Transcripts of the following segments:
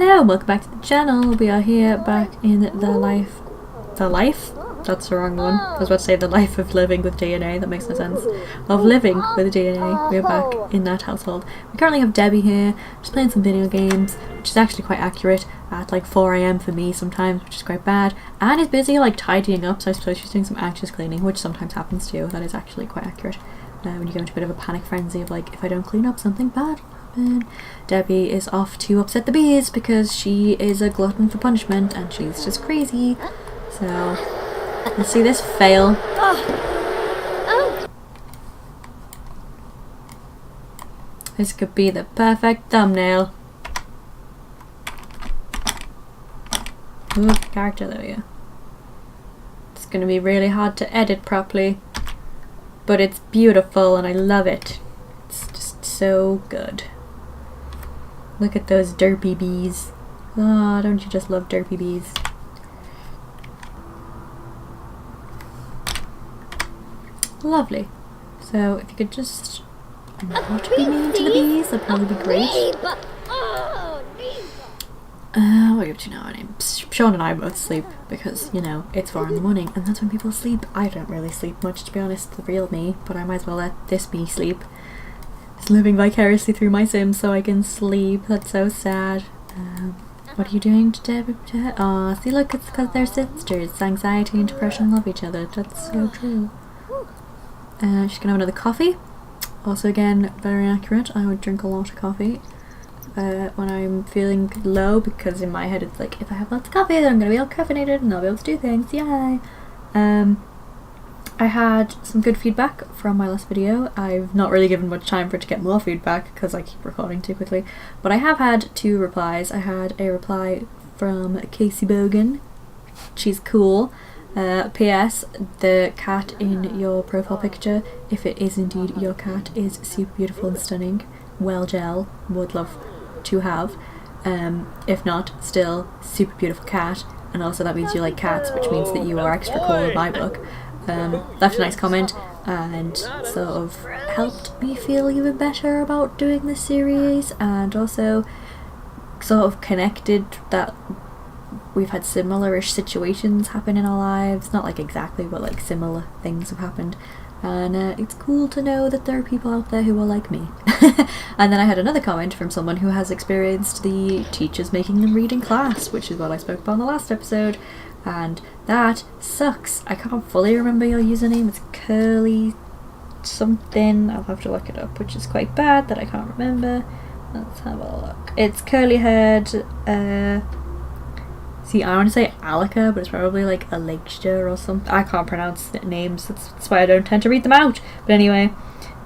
Hello, welcome back to the channel. We are here back in the life? That's the wrong one. I was about to say the life of living with DNA, that makes no sense. Of living with DNA. We're back in that household. We currently have Debbie here, just playing some video games, which is actually quite accurate, at like 4 AM for me sometimes, which is quite bad. And is busy like tidying up, so I suppose she's doing some anxious cleaning, which sometimes happens too. That is actually quite accurate. When you go into a bit of a panic frenzy of like, if I don't clean up, something bad will happen. Debbie is off to upset the bees because she is a glutton for punishment and she's just crazy. So let's see this fail. This could be the perfect thumbnail. Ooh, character, there we go. It's gonna be really hard to edit properly, but it's beautiful and I love it. It's just so good. Look at those derpy bees. Oh, don't you just love derpy bees? Lovely. So if you could just not be mean to the bees, that'd probably be great. What are you up to now? Sean and I both sleep because, you know, it's 4 in the morning and that's when people sleep. I don't really sleep much, to be honest, the real me, but I might as well let this me sleep. It's living vicariously through my Sims so I can sleep. That's so sad. What are you doing today? Oh, see, look, it's because they're sisters. Anxiety and depression love each other. That's so true. She's gonna have another coffee. Also, again, very accurate. I would drink a lot of coffee when I'm feeling low, because in my head it's like, if I have lots of coffee then I'm gonna be all caffeinated and I'll be able to do things. Yay! I had some good feedback from my last video. I've not really given much time for it to get more feedback because I keep recording too quickly, but I have had 2 replies. I had a reply from Casey Bogan. She's cool. P.S. The cat in your profile picture, if it is indeed your cat, is super beautiful and stunning. Well gel, would love to have. If not, still super beautiful cat, and also that means you like cats, which means that you are extra cool in my book. Left a nice comment and sort of helped me feel even better about doing this series, and also sort of connected that we've had similar-ish situations happen in our lives. Not like exactly, but like similar things have happened. And it's cool to know that there are people out there who are like me. And then I had another comment from someone who has experienced the teachers making them read in class, which is what I spoke about in the last episode. And that sucks. I can't fully remember your username. It's curly something. I'll have to look it up, which is quite bad that I can't remember. Let's have a look. It's curly haired. See, I want to say Alika, but it's probably like Alexia or something. I can't pronounce names, that's why I don't tend to read them out. But anyway,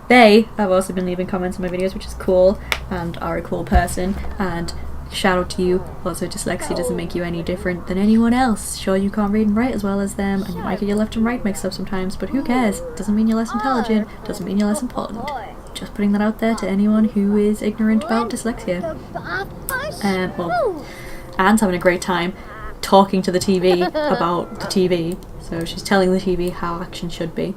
they have also been leaving comments on my videos, which is cool, and are a cool person, and shout out to you. Also, dyslexia doesn't make you any different than anyone else. Sure, you can't read and write as well as them, and you might get your left and right mixed up sometimes, but who cares? Doesn't mean you're less intelligent, doesn't mean you're less important. Just putting that out there to anyone who is ignorant about dyslexia. Well, Anne's having a great time talking to the TV about the TV, so she's telling the TV how action should be.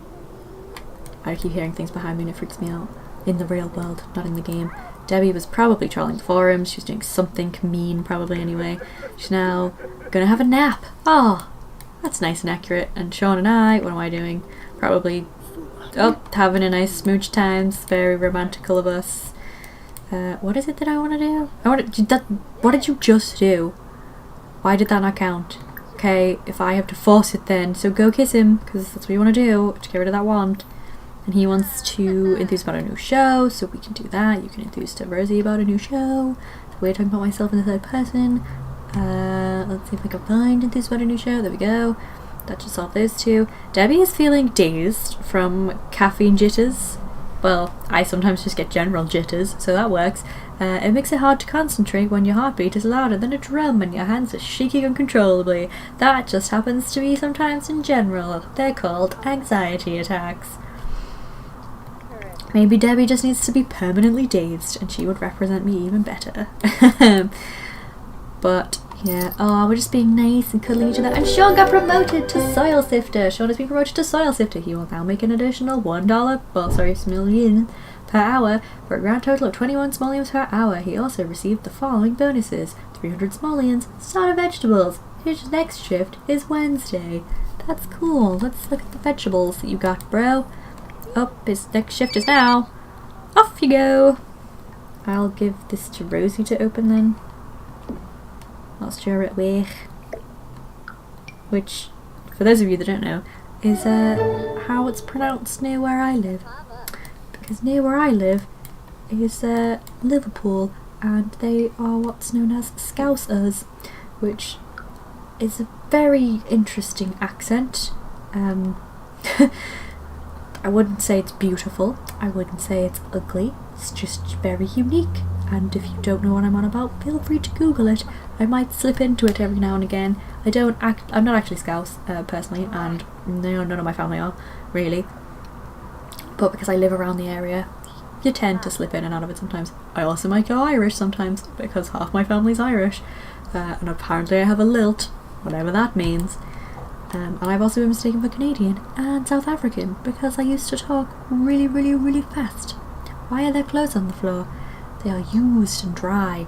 I keep hearing things behind me and it freaks me out. In the real world, not in the game. Debbie was probably trolling the forums. She was doing something mean, probably anyway. She's now gonna have a nap. Oh, that's nice and accurate. And Sean and I, what am I doing? Probably having a nice smooch time. It's very romantical of us. What is it that I want to do? What did you just do? Why did that not count? Okay, if I have to force it then, so go kiss him, because that's what you want to do, to get rid of that want. And he wants to enthuse about a new show, so we can do that. You can enthuse to Rosie about a new show. We're talking about myself in the third person. Let's see if I can find enthuse about a new show. There we go. That should solve those 2. Debbie is feeling dazed from caffeine jitters. Well, I sometimes just get general jitters, so that works. It makes it hard to concentrate when your heartbeat is louder than a drum and your hands are shaking uncontrollably. That just happens to me sometimes in general. They're called anxiety attacks. Maybe Debbie just needs to be permanently dazed and she would represent me even better. But yeah, oh, we're just being nice and cuddling each other. And Sean got promoted to Soil Sifter. Sean has been promoted to Soil Sifter. He will now make an additional $1 per hour for a grand total of 21 simoleons per hour. He also received the following bonuses: 300 simoleons. Start of vegetables. His next shift is Wednesday. That's cool. Let's look at the vegetables that you got, bro. Oh, his next shift is now. Off you go. I'll give this to Rosie to open then. I'll stir it away. Which, for those of you that don't know, is how it's pronounced near where I live. Because near where I live is Liverpool, and they are what's known as Scousers, which is a very interesting accent. I wouldn't say it's beautiful, I wouldn't say it's ugly, it's just very unique, and if you don't know what I'm on about, feel free to Google it. I might slip into it every now and again. I'm not actually Scouse, personally, and no, none of my family are, really. But because I live around the area, you tend to slip in and out of it sometimes. I also might go Irish sometimes, because half my family's Irish, and apparently I have a lilt, whatever that means. And I've also been mistaken for Canadian and South African, because I used to talk really, really, really fast. Why are there clothes on the floor? They are used and dry.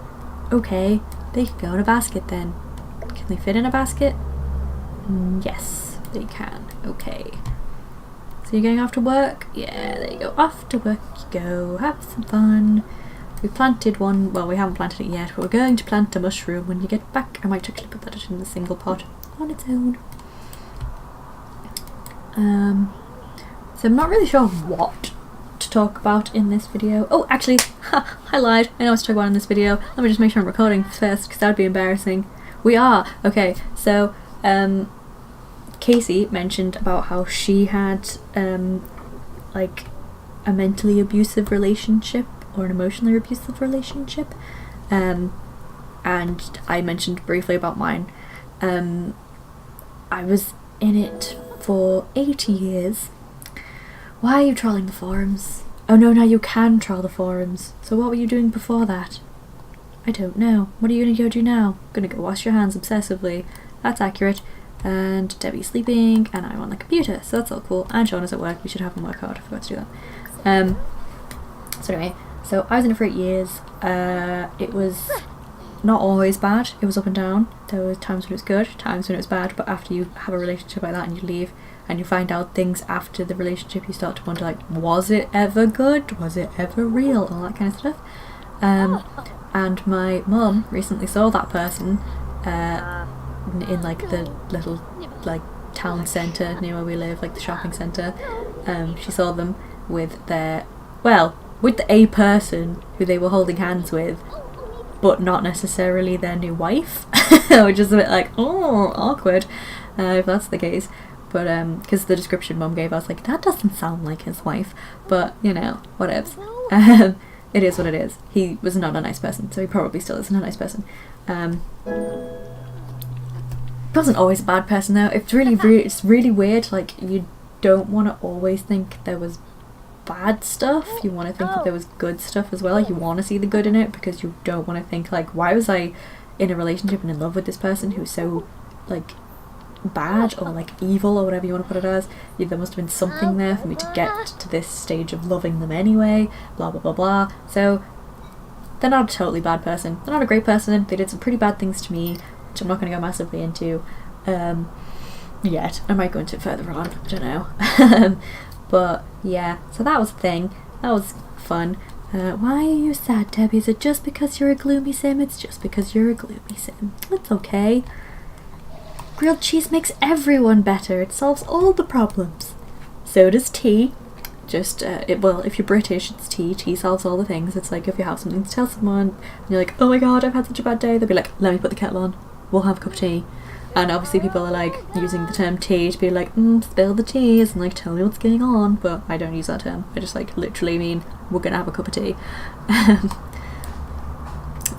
Okay, they can go in a basket then. Can they fit in a basket? Yes, they can. Okay. So you're going off to work? Yeah, there you go. Off to work you go. Have some fun. We planted one, well, we haven't planted it yet, but we're going to plant a mushroom when you get back. I might actually put that in a single pot on its own. So I'm not really sure what to talk about in this video. Oh, actually, I lied. I know what to talk about in this video. Let me just make sure I'm recording first, because that would be embarrassing. We are. Okay, so, Casey mentioned about how she had, like, a mentally abusive relationship, or an emotionally abusive relationship, and I mentioned briefly about mine. I was in it for 8 years. Why are you trolling the forums? Oh no, now you can troll the forums. So what were you doing before that? I don't know. What are you gonna go do now? Gonna go wash your hands obsessively. That's accurate. And Debbie's sleeping, and I'm on the computer, so that's all cool. And Sean is at work. We should have him work hard. I forgot to do that. So anyway, so I was in it for 8 years. It was not always bad. It was up and down. There were times when it was good, times when it was bad, but after you have a relationship like that and you leave and you find out things after the relationship, you start to wonder, like, was it ever good? Was it ever real? All that kind of stuff. And my mum recently saw that person in like the little like town centre near where we live, like the shopping centre. She saw them with with a person who they were holding hands with, but not necessarily their new wife, which is a bit like, oh, awkward, if that's the case. But because the description Mum gave us, like, that doesn't sound like his wife, but you know, whatevs. It is what it is. He was not a nice person, so he probably still isn't a nice person. He wasn't always a bad person though. It's really weird. Like, you don't want to always think there was bad stuff. You want to think that there was good stuff as well. Like, you want to see the good in it, because you don't want to think, like, why was I in a relationship and in love with this person who's so, like, bad or, like, evil or whatever you want to put it as. There must have been something there for me to get to this stage of loving them anyway, blah blah blah blah. So they're not a totally bad person. They're not a great person. They did some pretty bad things to me, which I'm not going to go massively into yet. I might go into it further on, I don't know. But yeah, so that was a thing. That was fun. Why are you sad, Debbie? Is it just because you're a gloomy sim? It's just because you're a gloomy sim. It's okay. Grilled cheese makes everyone better. It solves all the problems. So does tea. Just, well, if you're British, it's tea. Tea solves all the things. It's like if you have something to tell someone, and you're like, oh my god, I've had such a bad day, they'll be like, let me put the kettle on. We'll have a cup of tea. And obviously people are like using the term tea to be like, spill the teas and like tell me what's going on, but I don't use that term. I just like literally mean we're gonna have a cup of tea.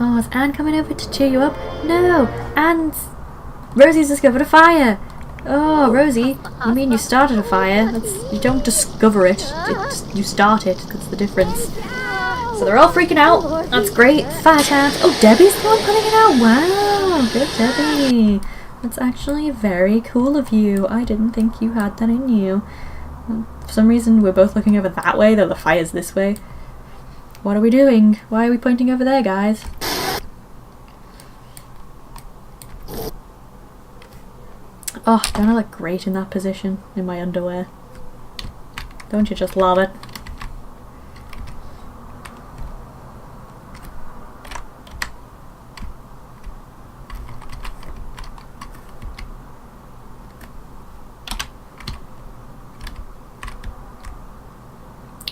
Oh, is Anne coming over to cheer you up? No, Rosie's discovered a fire. Oh, Rosie, you mean you started a fire? You don't discover it, you start it. That's the difference. So they're all freaking out. That's great. Fire chance. Oh, Debbie's the one putting it out. Wow, good Debbie. That's actually very cool of you. I didn't think you had that in you. For some reason, we're both looking over that way, though the fire's this way. What are we doing? Why are we pointing over there, guys? Oh, don't I look great in that position, in my underwear? Don't you just love it?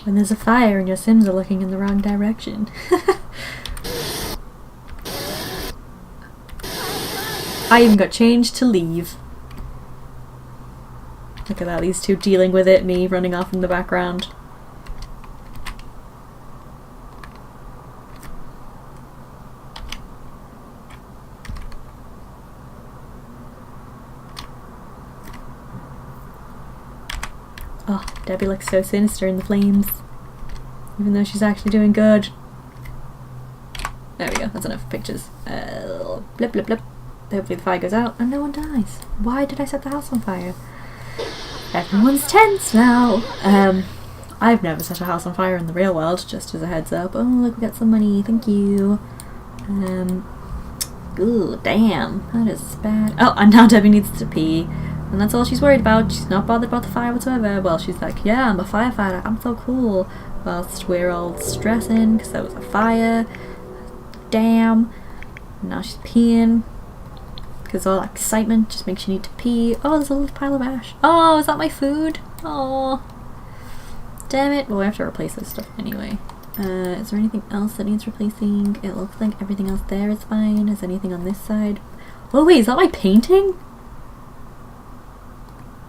When there's a fire and your Sims are looking in the wrong direction. I even got changed to leave. Look at that, these two dealing with it, me running off in the background. Oh, Debbie looks so sinister in the flames. Even though she's actually doing good. There we go, that's enough pictures. Blip blip blip. Hopefully the fire goes out and no one dies. Why did I set the house on fire? Everyone's tense now. I've never set a house on fire in the real world, just as a heads up. Oh look, we got some money, thank you. Ooh, damn, that is bad. Oh, and now Debbie needs to pee. And that's all she's worried about. She's not bothered about the fire whatsoever. Well, she's like, yeah, I'm a firefighter, I'm so cool. Whilst we're all stressing because there was a fire. Damn. And now she's peeing. Because all that excitement just makes you need to pee. Oh, there's a little pile of ash. Oh, is that my food? Oh. Damn it. Well, we have to replace this stuff anyway. Is there anything else that needs replacing? It looks like everything else there is fine. Is anything on this side? Oh wait, is that my painting?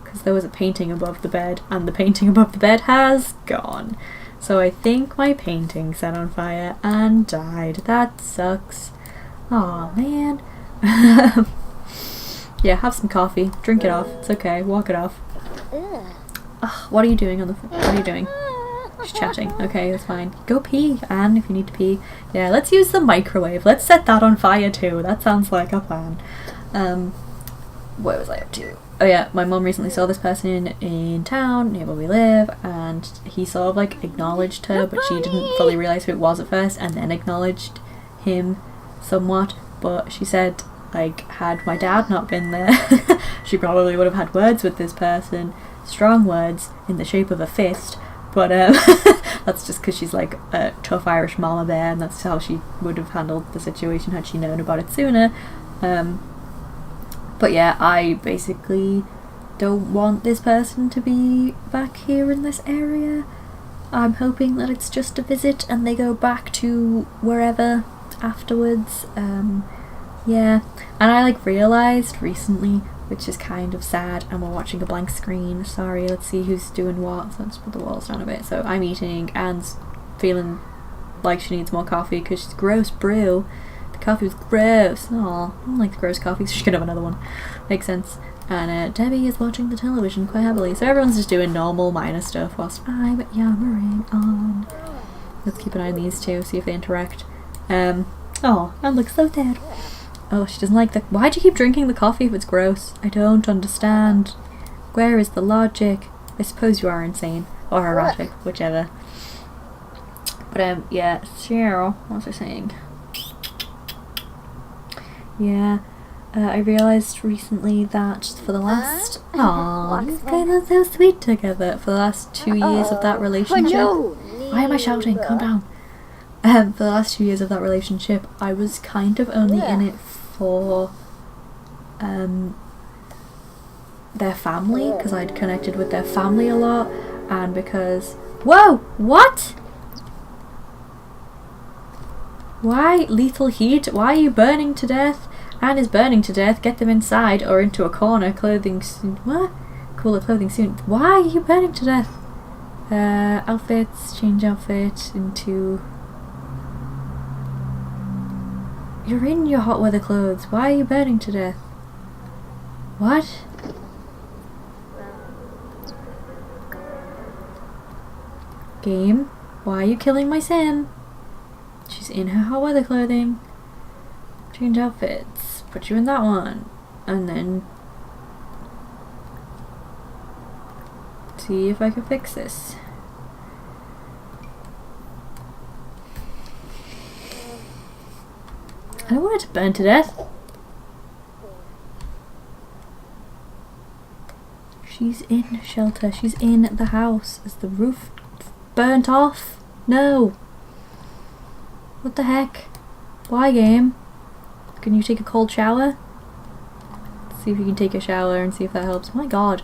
Because there was a painting above the bed, and the painting above the bed has gone. So I think my painting set on fire and died. That sucks. Aw, man. Yeah, have some coffee. Drink it off. It's okay. Walk it off. Ugh, what are you doing on the... What are you doing? She's chatting. Okay, that's fine. Go pee, Anne, if you need to pee. Yeah, let's use the microwave. Let's set that on fire too. That sounds like a plan. What was I up to? Oh yeah, my mum recently saw this person in town near where we live, and he sort of like acknowledged her, but she didn't fully realise who it was at first, and then acknowledged him somewhat. But she said, like, had my dad not been there, she probably would have had words with this person. Strong words in the shape of a fist, but that's just because she's like a tough Irish mama bear, and that's how she would have handled the situation had she known about it sooner. But yeah, I basically don't want this person to be back here in this area. I'm hoping that it's just a visit and they go back to wherever afterwards. Yeah, and I like realised recently, which is kind of sad, and we're watching a blank screen. Sorry, let's see who's doing what. So let's put the walls down a bit. So I'm eating, Anne's feeling like she needs more coffee because she's gross brew. The coffee was gross. Aw, I don't like the gross coffee, so she could have another one. Makes sense. And Debbie is watching the television quite heavily, so everyone's just doing normal minor stuff whilst I'm yammering on. Let's keep an eye on these two, see if they interact. Oh, Anne looks so dead. Oh, she doesn't like the... Why'd you keep drinking the coffee if it's gross? I don't understand. Where is the logic? I suppose you are insane. Or erotic, whichever. But, yeah, Cheryl, what was I saying? Yeah, I realised recently that for the last... Aww, these guys are so sweet together. For the last 2 years of that relationship... Why am I shouting? Calm down. For the last 2 years of that relationship, I was kind of only in it for their family, because I'd connected with their family a lot, and because... Whoa! What? Why? Lethal heat? Why are you burning to death? Anne is burning to death. Get them inside or into a corner. Clothing soon. What? Cooler clothing soon. Why are you burning to death? Outfits. Change outfit into... You're in your hot weather clothes. Why are you burning to death? What? Game? Why are you killing my sim? She's in her hot weather clothing. Change outfits. Put you in that one. And then... see if I can fix this. I don't want it to burn to death. She's in shelter. She's in the house. Is the roof burnt off? No. What the heck? Why, game? Can you take a cold shower? Let's see if you can take a shower and see if that helps. Oh my god.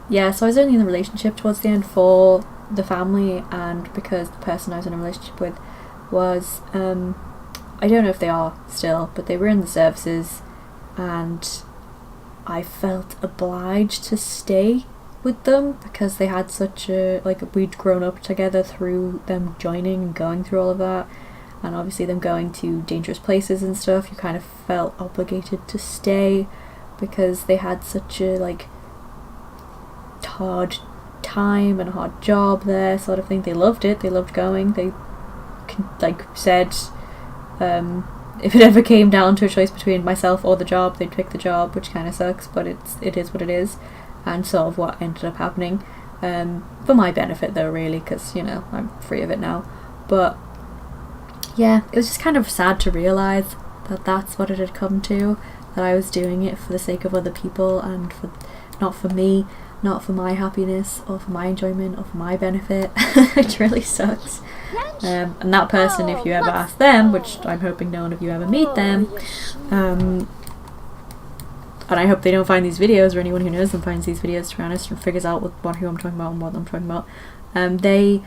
Yeah, so I was only in the relationship towards the end for the family, and because the person I was in a relationship with was, I don't know if they are still, but they were in the services, and I felt obliged to stay with them because they had such a, like, we'd grown up together through them joining and going through all of that, and obviously them going to dangerous places and stuff. You kind of felt obligated to stay because they had such a, like, hard time and a hard job there, sort of thing. They loved it, they loved going. They like said if it ever came down to a choice between myself or the job, they'd pick the job, which kind of sucks, but it is what it is, and sort of what ended up happening, for my benefit though, really, because, you know, I'm free of it now. But yeah, it was just kind of sad to realise that that's what it had come to, that I was doing it for the sake of other people and for not for me, not for my happiness or for my enjoyment or for my benefit. It really sucks. And that person, if you ever ask them, which I'm hoping none of you ever meet them, and I hope they don't find these videos, or anyone who knows them finds these videos, to be honest, and figures out who I'm talking about and what I'm talking about, they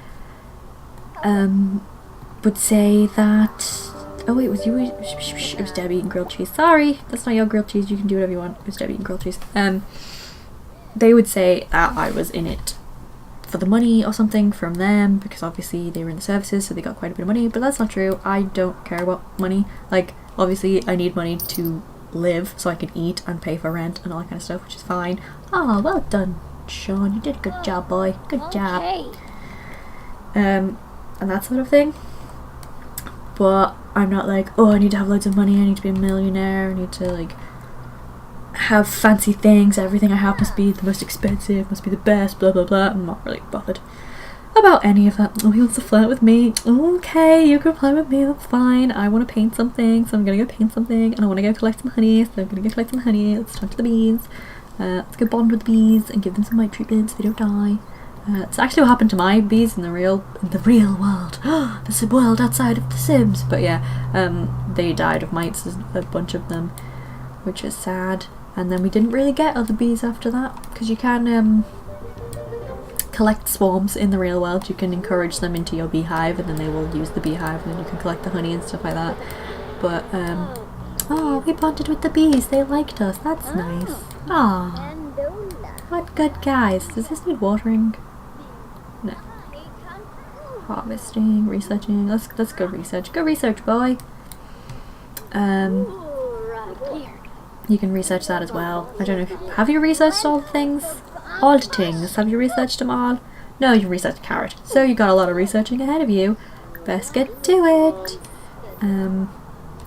would say that, oh wait, it was you, it was Debbie eating grilled cheese. Sorry, that's not your grilled cheese, you can do whatever you want. It was Debbie eating grilled cheese. They would say that I was in it for the money or something from them, because obviously they were in the services, so they got quite a bit of money, but that's not true. I don't care about money. Like, obviously I need money to live so I can eat and pay for rent and all that kind of stuff, which is fine. Oh, well done, Sean, you did a good job, boy, good job. And that sort of thing. But I'm not like, oh, I need to have loads of money, I need to be a millionaire, I need to, like, have fancy things, everything I have must be the most expensive, must be the best, blah blah blah. I'm not really bothered about any of that. Oh, he wants to flirt with me. Okay, you can flirt with me, that's fine. I want to paint something, so I'm gonna go paint something, and I want to go collect some honey, so I'm gonna go collect some honey. Let's talk to the bees. Let's go bond with the bees and give them some mite treatment so they don't die. It's actually what happened to my bees in the real world. There's a world outside of The Sims. But yeah, they died of mites, a bunch of them, which is sad. And then we didn't really get other bees after that, because you can collect swarms in the real world. You can encourage them into your beehive, and then they will use the beehive, and then you can collect the honey and stuff like that. But oh, we bonded with the bees, they liked us, that's nice. Ah, what good guys. Does this need watering? No. Harvesting, researching. Let's go research. Go research, boy. You can research that as well. I don't know if have you researched all the things? All the things. Have you researched them all? No, you researched carrot. So you got a lot of researching ahead of you. Best get to it.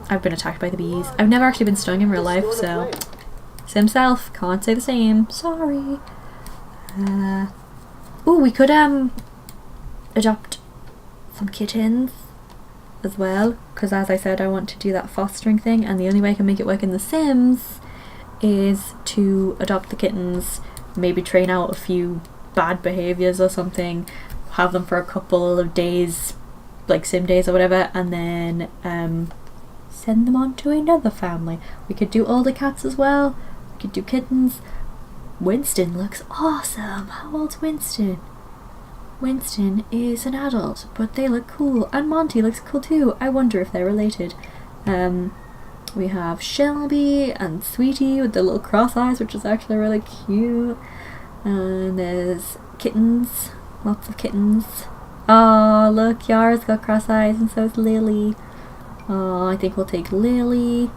I've been attacked by the bees. I've never actually been stung in real life, so Sim self, can't say the same. Sorry. Ooh, we could adopt some kittens as well, because as I said, I want to do that fostering thing, and the only way I can make it work in The Sims is to adopt the kittens, maybe train out a few bad behaviours or something, have them for a couple of days, like sim days or whatever, and then send them on to another family. We could do older cats as well, we could do kittens. Winston looks awesome. How old's Winston? Winston is an adult, but they look cool, and Monty looks cool too. I wonder if they're related. We have Shelby and Sweetie with the little cross eyes, which is actually really cute. And there's kittens, lots of kittens. Oh, look, Yara's got cross eyes, and so is Lily. Oh, I think we'll take Lily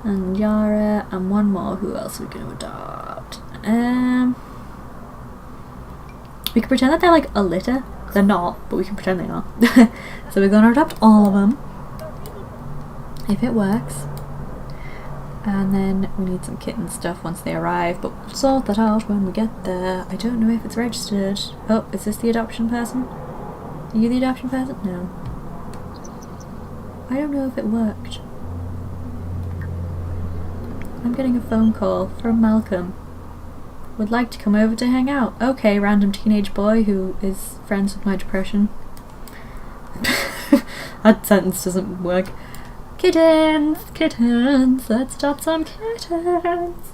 and Yara and one more. Who else are we going to adopt? We can pretend that they're like a litter. They're not, but we can pretend they are. So we're gonna adopt all of them, if it works. And then we need some kitten stuff once they arrive, but we'll sort that out when we get there. I don't know if it's registered. Oh, is this the adoption person? Are you the adoption person? No. I don't know if it worked. I'm getting a phone call from Malcolm. would like to come over to hang out. Okay, random teenage boy who is friends with my depression. That sentence doesn't work. Kittens, kittens, let's adopt some kittens.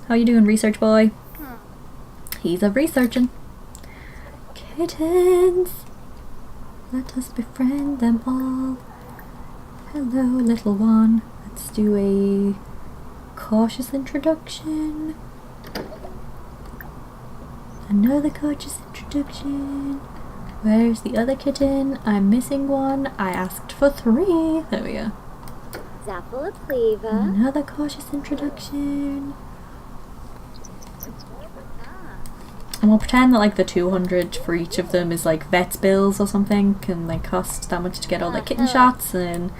How you doing, research boy? He's a researching. Kittens, let us befriend them all. Hello, little one. Let's do a cautious introduction. Another cautious introduction. Where's the other kitten? I'm missing one. I asked for 3. There we go. Another cautious introduction. And we'll pretend that like the 200 for each of them is like vet's bills or something, can like cost that much to get all their kitten shots and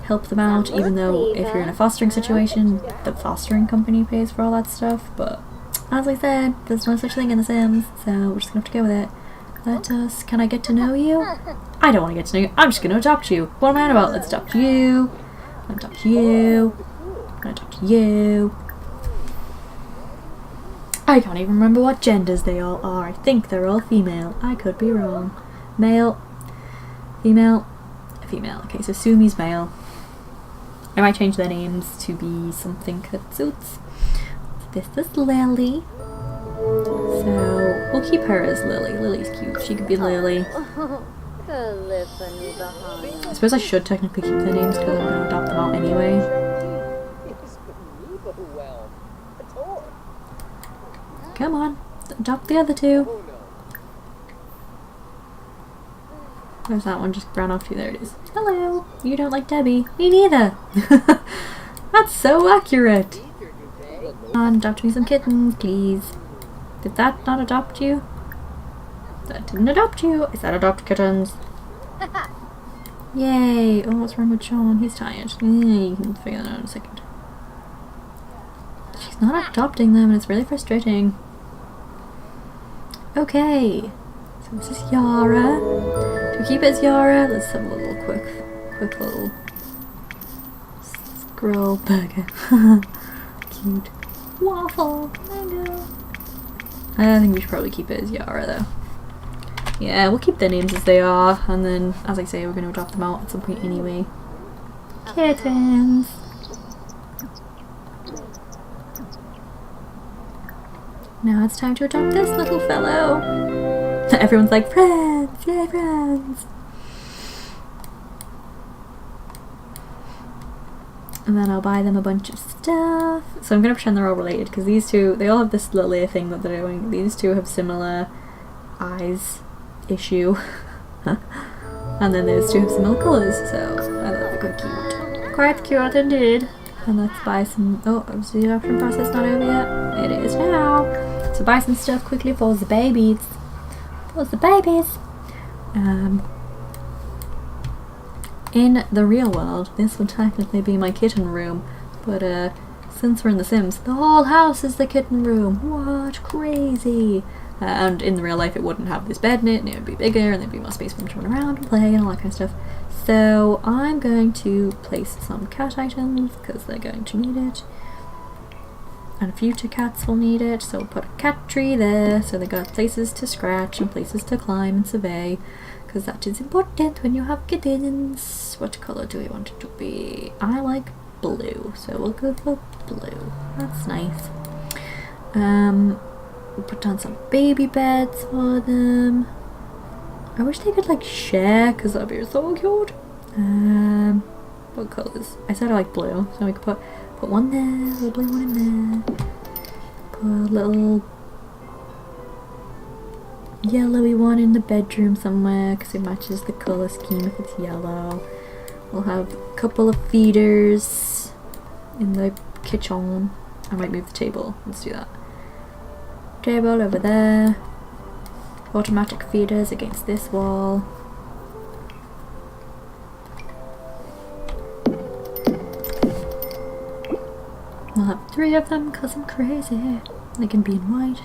help them out, even though if you're in a fostering situation, the fostering company pays for all that stuff. But as I said, there's no such thing in The Sims, so we're just gonna have to go with it. Can I get to know you? I don't want to get to know you, I'm just gonna adopt you. What am I on about? Let's adopt you. Adopt you. Adopt you. I can't even remember what genders they all are. I think they're all female. I could be wrong. Male. Female. Female. Okay, so Sumi's male. I might change their names to be something that suits. This is Lily. So we'll keep her as Lily. Lily's cute. She could be Lily. I suppose I should technically keep their names because I'm going to adopt them out anyway. Come on, adopt the other 2. Where's that one? Just ran off to. There it is. Hello. You don't like Debbie? Me neither. That's so accurate. Come on, adopt me some kittens, please. Did that not adopt you? That didn't adopt you. I said adopt kittens. Yay. Oh, what's wrong with Sean? He's tired. You can figure that out in a second. She's not adopting them and it's really frustrating. Okay. So this is Yara. Do we keep it as Yara? Let's have a little quick little scroll burger. Cute. Waffle. Mango. I think we should probably keep it as Yara though. Yeah, we'll keep their names as they are, and then, as I say, we're going to adopt them out at some point anyway. Kittens! Now it's time to adopt this little fellow! Everyone's like, friends! Yay, friends! And then I'll buy them a bunch of stuff. So I'm going to pretend they're all related, because these two, they all have this little ear thing that they're doing. These two have similar eyes issue. And then those two have similar colours, so I thought they were cute. Quite cute indeed. And let's buy some, oh, is the adoption process not over yet? It is now. So buy some stuff quickly for the babies. For the babies. In the real world, this would technically be my kitten room, but since we're in The Sims, the whole house is the kitten room. What? Crazy! And in the real life it wouldn't have this bed in it, and it would be bigger, and there'd be more space for them to run around and play and all that kind of stuff. So I'm going to place some cat items, because they're going to need it. And future cats will need it, so we'll put a cat tree there, so they got places to scratch and places to climb and survey, because that is important when you have kittens. What colour do we want it to be? I like blue, so we'll go for blue. That's nice. We'll put down some baby beds for them. I wish they could like share, because that'd be so cute. What colours? I said I like blue, so we could put one there, a little blue one in there. Put a little yellowy one in the bedroom somewhere, because it matches the colour scheme if it's yellow. We'll have a couple of feeders in the kitchen. I might move the table. Let's do that. Table over there. Automatic feeders against this wall. We'll have 3 of them because I'm crazy. They can be in white.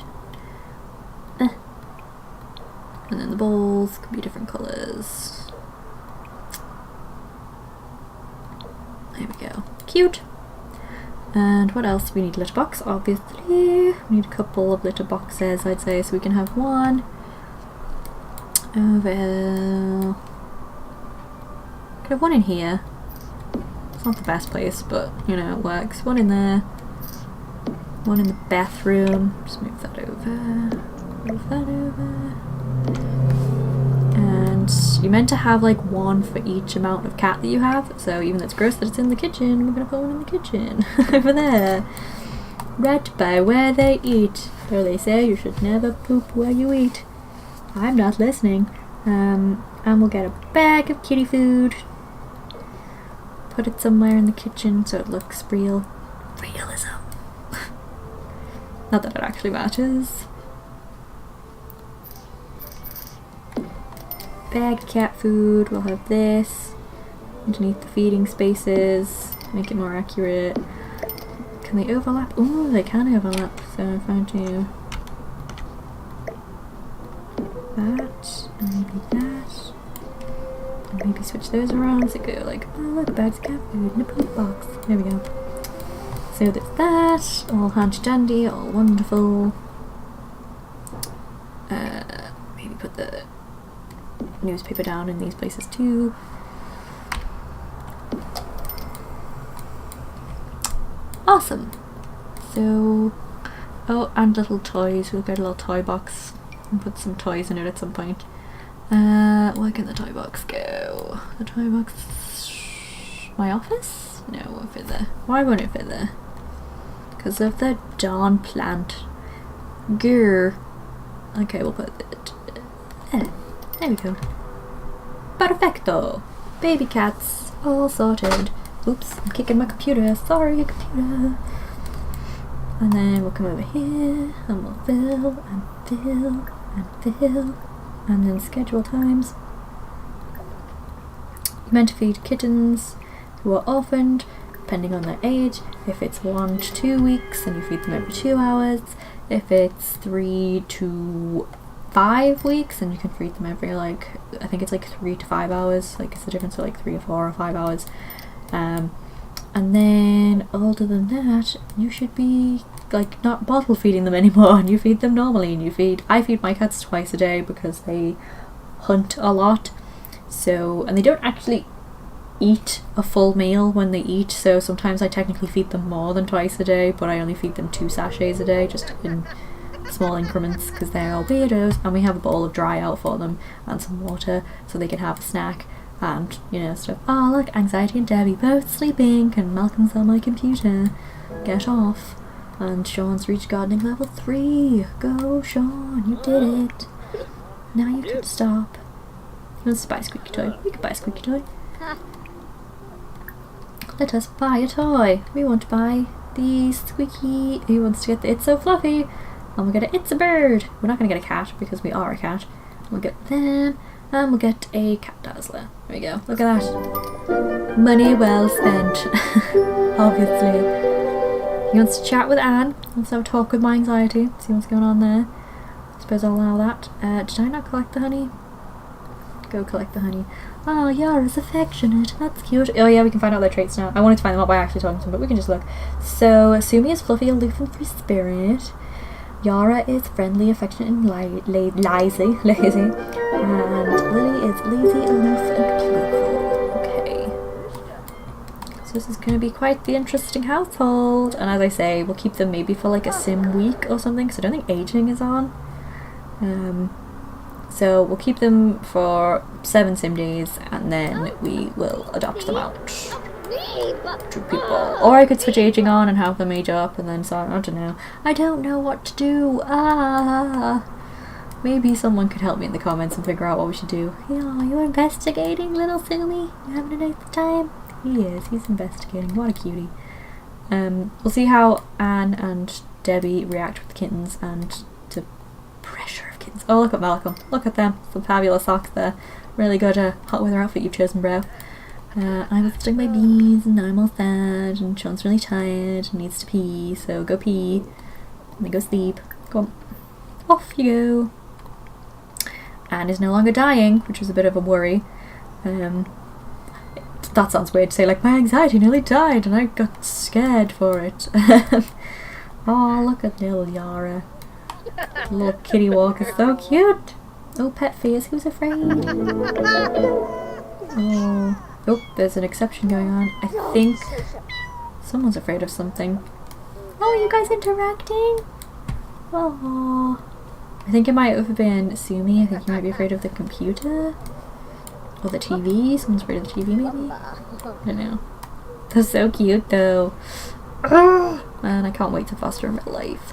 And then the bowls could be different colours. There we go. Cute. And what else? We need litter box, obviously. We need a couple of litter boxes, I'd say, so we can have one over. Could have one in here. It's not the best place, but you know, it works. One in there. One in the bathroom. Just move that over. Move that over. And you're meant to have like one for each amount of cat that you have. So even though it's gross that it's in the kitchen, we're gonna put one in the kitchen. Over there. Right by where they eat. So they say you should never poop where you eat. I'm not listening. And we'll get a bag of kitty food. Put it somewhere in the kitchen so it looks real. Realism. Not that it actually matters. Bag of cat food, we'll have this. Underneath the feeding spaces, make it more accurate. Can they overlap? Ooh, they can overlap, so if I do that, and maybe that, and maybe switch those around so go like, oh look, bags of cat food in a poop box. There we go. So there's that, all handy dandy, all wonderful. Maybe put the newspaper down in these places too. Awesome. So, oh, and little toys. We'll get a little toy box and put some toys in it at some point. Where can the toy box go? The toy box... my office? No, it won't fit there. Why won't it fit there? Because of the darn plant. Grr. Okay, we'll put it there. There we go. Perfecto! Baby cats, all sorted. Oops, I'm kicking my computer. Sorry, computer. And then we'll come over here, and we'll fill, and fill, and fill, and then schedule times. You're meant to feed kittens who are orphaned, depending on their age. If it's 1 to 2 weeks, then you feed them every 2 hours. If it's 3 to 5 weeks, and you can feed them every like, I think it's like 3 to 5 hours, like it's the difference of like 3 or 4 or 5 hours. And then older than that, you should be like not bottle feeding them anymore, and you feed them normally, and I feed my cats twice a day because they hunt a lot, so, and they don't actually eat a full meal when they eat, so sometimes I technically feed them more than twice a day, but I only feed them 2 sachets a day, just in small increments, because they're all weirdos. And we have a bowl of dry out for them and some water so they can have a snack and, you know, stuff. Oh look, Anxiety and Debbie both sleeping, and Malcolm's on my computer. Get off. And Sean's reached gardening level 3. Go Sean, you did it. Now you can stop. He wants to buy a squeaky toy. We could buy a squeaky toy. Let us buy a toy. We want to buy the squeaky. He wants to get the It's So Fluffy. And we'll get a It's a Bird. We're not going to get a cat because we are a cat. We'll get them. And we'll get a cat dazzler. There we go. Look at that. Money well spent. Obviously. He wants to chat with Anne. Let's have a talk with my anxiety. See what's going on there. I suppose I'll allow that. Did I not collect the honey? Go collect the honey. Oh, Yara's affectionate. That's cute. Oh yeah, we can find out their traits now. I wanted to find them out by actually talking to them, but we can just look. So, Sumi is fluffy, aloof, and free spirit. Yara is friendly, affectionate, and lazy. And Lily is lazy, aloof, and playful. Okay. So this is going to be quite the interesting household. And as I say, we'll keep them maybe for like a sim week or something, because I don't think aging is on. So we'll keep them for 7 sim days, and then we will adopt them out to people. Or I could switch aging on and have them age up, and then so I don't know. I don't know what to do. Maybe someone could help me in the comments and figure out what we should do. Yeah, you're investigating, little Sumi. You having a nice time? He is. He's investigating. What a cutie. We'll see how Anne and Debbie react with the kittens and to pressure of kittens. Oh, look at Malcolm. Look at them. Some fabulous socks there. Really good hot weather outfit you've chosen, bro. I'm visiting my bees, and I'm all sad, and Sean's really tired and needs to pee, so go pee, and then go sleep. Go on. Off you go. Anne is no longer dying, which was a bit of a worry. that sounds weird to say, like, my anxiety nearly died and I got scared for it. Oh, look at little Yara. Little kitty walk is so cute. Oh, pet fears, who's afraid? Oh, there's an exception going on. I think someone's afraid of something. Oh, are you guys interacting? Oh, I think it might have been Sumi. I think you might be afraid of the computer. Or the TV. Someone's afraid of the TV, maybe? I don't know. They're so cute, though. Man, I can't wait to foster in real life.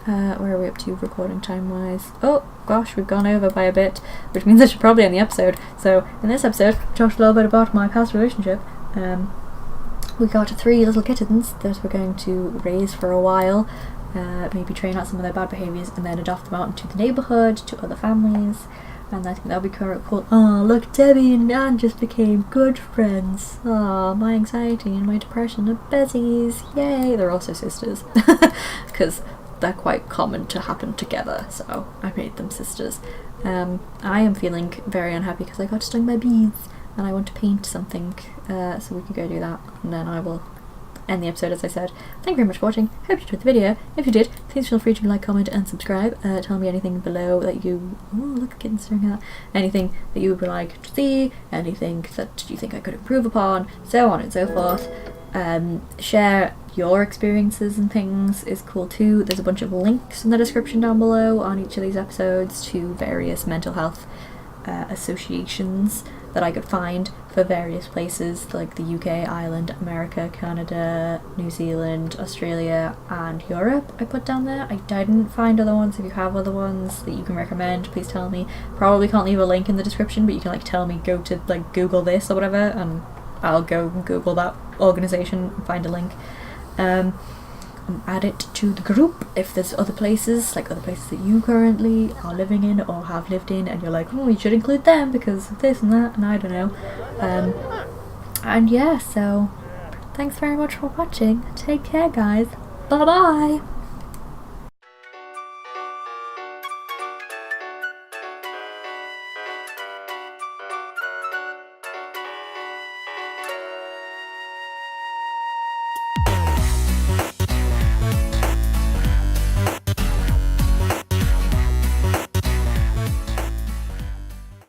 Where are we up to recording time-wise? Oh, gosh, we've gone over by a bit, which means I should probably end the episode. So, in this episode, I talked a little bit about my past relationship. We got 3 little kittens that we're going to raise for a while. Maybe train out some of their bad behaviours and then adopt them out into the neighbourhood, to other families. And I think that'll be cool. Oh, look, Debbie and Anne just became good friends. Oh, my anxiety and my depression are besties. Yay! They're also sisters. Because they're quite common to happen together, so I made them sisters. I am feeling very unhappy because I got stung by bees and I want to paint something, so we can go do that, and then I will end the episode as I said. Thank you very much for watching. Hope you enjoyed the video. If you did, please feel free to like, comment and subscribe. Tell me anything below that you... Oh, look, kittens staring at. Anything that you would like to see, anything that you think I could improve upon, so on and so forth. Share your experiences and things is cool too. There's a bunch of links in the description down below on each of these episodes to various mental health associations that I could find for various places like the UK, Ireland, America, Canada, New Zealand, Australia and Europe I put down there. I didn't find other ones. If you have other ones that you can recommend, please tell me. Probably can't leave a link in the description, but you can like tell me go to like Google this or whatever and I'll go Google that organisation and find a link. Add it to the group if there's other places that you currently are living in or have lived in and you're like, oh, you should include them because of this and that and I don't know. And yeah, so thanks very much for watching. Take care, guys. Bye bye.